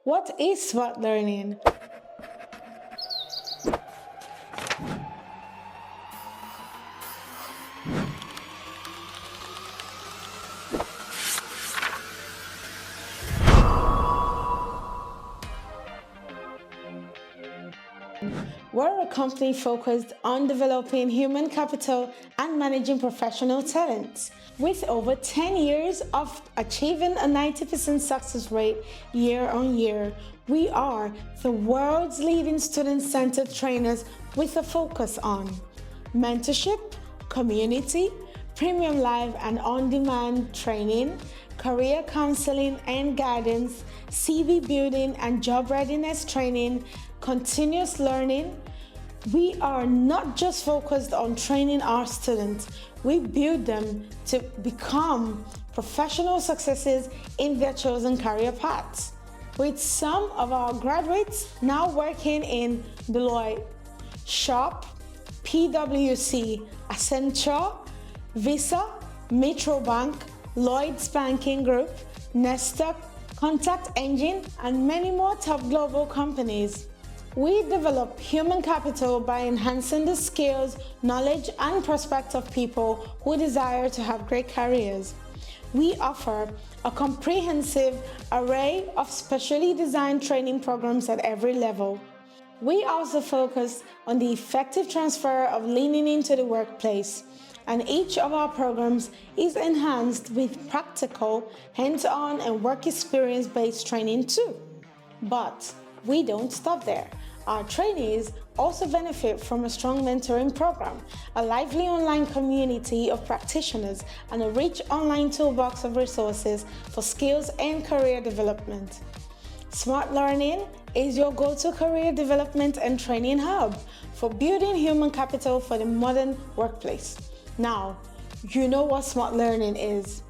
What is smart learning? We're a company focused on developing human capital and managing professional talent. With over 10 years of achieving a 90% success rate year on year, we are the world's leading student-centered trainers with a focus on mentorship, community, premium live and on-demand training, career counseling and guidance, CV building and job readiness training, continuous learning. We are not just focused on training our students, we build them to become professional successes in their chosen career paths. With some of our graduates now working in Deloitte, Shop, PwC, Accenture, Visa, Metro Bank, Lyods Banking Group, Nesta, Contact Engine, and many more top global companies. We develop human capital by enhancing the skills, knowledge, and prospects of people who desire to have great careers. We offer a comprehensive array of specially designed training programs at every level. We also focus on the effective transfer of learning into the workplace, and each of our programs is enhanced with practical, hands-on, and work experience-based training too. But we don't stop there. Our trainees also benefit from a strong mentoring program, a lively online community of practitioners, and a rich online toolbox of resources for skills and career development. Smart Learning is your go-to career development and training hub for building human capital for the modern workplace. Now, you know what Smart Learning is.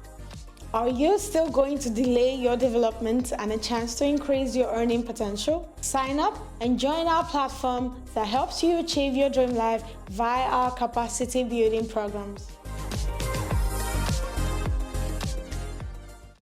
Are you still going to delay your development and a chance to increase your earning potential? Sign up and join our platform that helps you achieve your dream life via our capacity building programs.